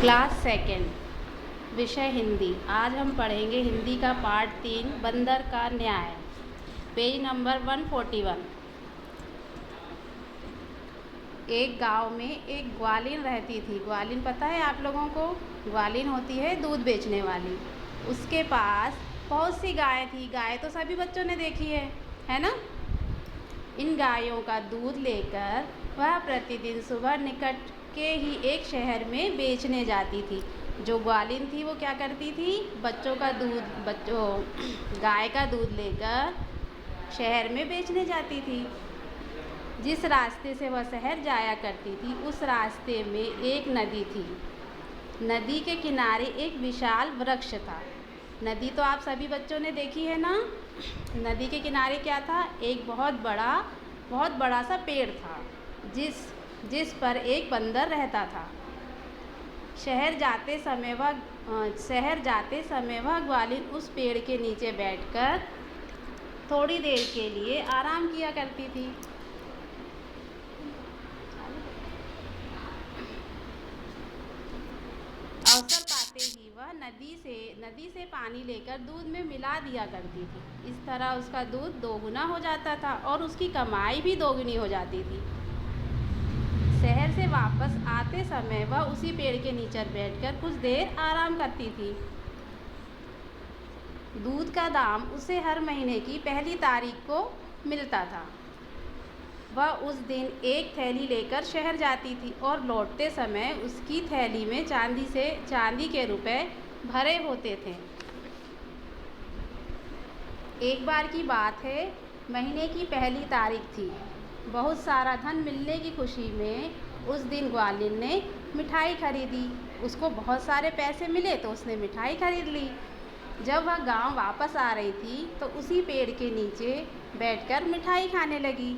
Class second, विषय हिंदी। आज हम पढ़ेंगे हिंदी का पार्ट 3, बंदर का न्याय, पेज नंबर 141। एक गांव में एक ग्वालिन रहती थी। ग्वालिन पता है आप लोगों को? ग्वालिन होती है दूध बेचने वाली। उसके पास बहुत सी गायें थी। गाय तो सभी बच्चों ने देखी है ना? इन गायों का दूध लेकर वह प्रतिदिन सुबह निकट के ही एक शहर में बेचने जाती थी। जो ग्वालिन थी वो क्या करती थी? गाय का दूध लेकर शहर में बेचने जाती थी। जिस रास्ते से वह शहर जाया करती थी उस रास्ते में एक नदी थी। नदी के किनारे एक विशाल वृक्ष था। नदी तो आप सभी बच्चों ने देखी है ना? नदी के किनारे क्या था? एक बहुत बड़ा सा पेड़ था जिस पर एक बंदर रहता था। शहर जाते समय वह ग्वालिन उस पेड़ के नीचे बैठकर थोड़ी देर के लिए आराम किया करती थी। अवसर पाते ही वह नदी से पानी लेकर दूध में मिला दिया करती थी। इस तरह उसका दूध दोगुना हो जाता था और उसकी कमाई भी दोगुनी हो जाती थी। शहर से वापस आते समय वह उसी पेड़ के नीचे बैठकर कुछ देर आराम करती थी। दूध का दाम उसे हर महीने की पहली तारीख को मिलता था। वह उस दिन एक थैली लेकर शहर जाती थी और लौटते समय उसकी थैली में चांदी के रुपए भरे होते थे। एक बार की बात है, महीने की पहली तारीख थी। बहुत सारा धन मिलने की खुशी में उस दिन ग्वालिन ने मिठाई खरीदी। उसको बहुत सारे पैसे मिले तो उसने मिठाई खरीद ली। जब वह गांव वापस आ रही थी तो उसी पेड़ के नीचे बैठकर मिठाई खाने लगी।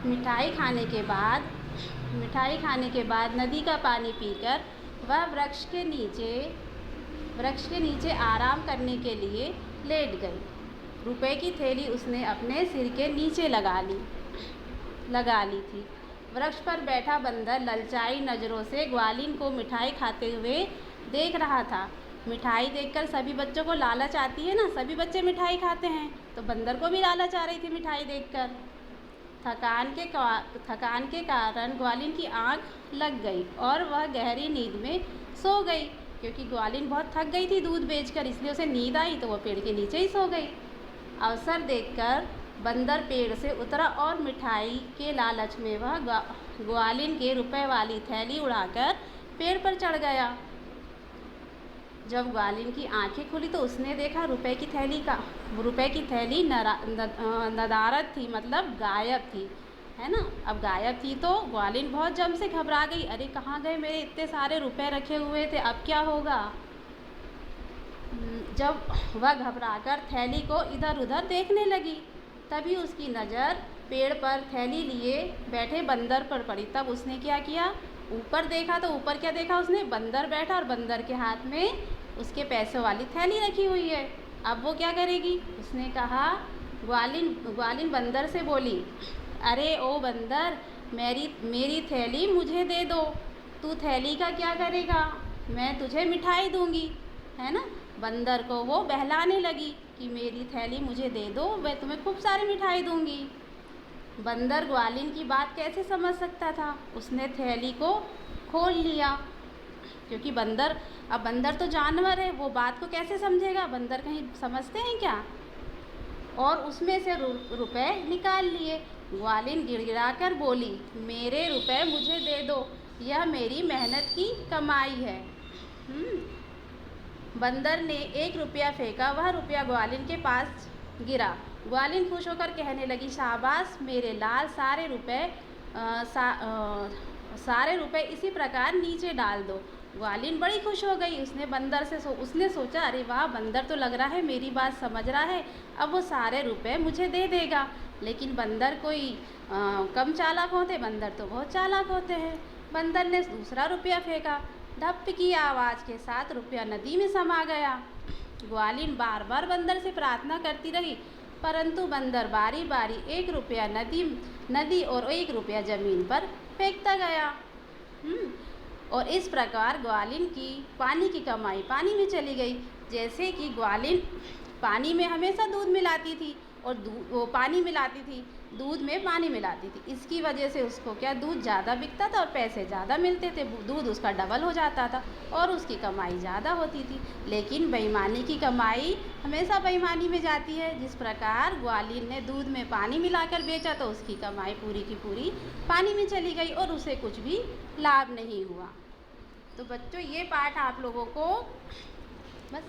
मिठाई खाने के बाद नदी का पानी पीकर वह वृक्ष के नीचे आराम करने के लिए लेट गई। रुपए की थैली उसने अपने सिर के नीचे लगा ली थी। वृक्ष पर बैठा बंदर ललचाई नज़रों से ग्वालिन को मिठाई खाते हुए देख रहा था। मिठाई देखकर सभी बच्चों को लालच आती है ना? सभी बच्चे मिठाई खाते हैं, तो बंदर को भी लालच आ रही थी मिठाई देखकर। थकान के कारण ग्वालिन की आंख लग गई और वह गहरी नींद में सो गई। क्योंकि ग्वालिन बहुत थक गई थी दूध बेचकर, इसलिए उसे नींद आई तो वह पेड़ के नीचे ही सो गई। अवसर देखकर बंदर पेड़ से उतरा और मिठाई के लालच में वह ग्वालिन के रुपए वाली थैली उड़ाकर पेड़ पर चढ़ गया। जब ग्वालिन की आंखें खुली तो उसने देखा रुपए की थैली नदारद थी, मतलब गायब थी, है ना? अब गायब थी तो ग्वालिन बहुत जम से घबरा गई। अरे कहाँ गए मेरे इतने सारे रुपए रखे हुए थे, अब क्या होगा? जब वह घबराकर थैली को इधर उधर देखने लगी तभी उसकी नज़र पेड़ पर थैली लिए बैठे बंदर पर पड़ी। तब उसने क्या किया? ऊपर देखा तो ऊपर क्या देखा उसने? बंदर बैठा और बंदर के हाथ में उसके पैसों वाली थैली रखी हुई है। अब वो क्या करेगी? उसने कहा, ग्वालिन बंदर से बोली, अरे ओ बंदर, मेरी थैली मुझे दे दो। तू थैली का क्या करेगा? मैं तुझे मिठाई दूंगी, है ना? बंदर को वो बहलाने लगी कि मेरी थैली मुझे दे दो, मैं तुम्हें खूब सारी मिठाई दूंगी। बंदर ग्वालिन की बात कैसे समझ सकता था? उसने थैली को खोल लिया, क्योंकि बंदर तो जानवर है, वो बात को कैसे समझेगा? बंदर कहीं समझते हैं क्या? और उसमें से रुपए निकाल लिए। ग्वालिन गिड़गिड़ाकर बोली, मेरे रुपए मुझे दे दो, यह मेरी मेहनत की कमाई है। बंदर ने 1 रुपया फेंका, वह रुपया ग्वालिन के पास गिरा। ग्वालिन खुश होकर कहने लगी, शाबाश मेरे लाल, सारे रुपए इसी प्रकार नीचे डाल दो। ग्वालिन बड़ी खुश हो गई। उसने सोचा, अरे वाह, बंदर तो लग रहा है मेरी बात समझ रहा है, अब वो सारे रुपए मुझे दे देगा। लेकिन बंदर कोई कम चालाक होते? बंदर तो बहुत चालाक होते हैं। बंदर ने दूसरा रुपया फेंका। धप की आवाज़ के साथ रुपया नदी में समा गया। ग्वालिन बार बार बंदर से प्रार्थना करती रही, परंतु बंदर बारी बारी 1 रुपया नदी और 1 रुपया ज़मीन पर फेंकता गया। और इस प्रकार ग्वालिन की पानी की कमाई पानी में चली गई। जैसे कि ग्वालिन पानी में हमेशा दूध मिलाती थी और वो पानी मिलाती थी, दूध में पानी मिलाती थी। इसकी वजह से उसको क्या दूध ज़्यादा बिकता था और पैसे ज़्यादा मिलते थे, दूध उसका डबल हो जाता था और उसकी कमाई ज़्यादा होती थी। लेकिन बेईमानी की कमाई हमेशा बेईमानी में जाती है। जिस प्रकार ग्वालिन ने दूध में पानी मिलाकर बेचा तो उसकी कमाई पूरी की पूरी पानी में चली गई और उसे कुछ भी लाभ नहीं हुआ। तो बच्चों, ये पाठ आप लोगों को बस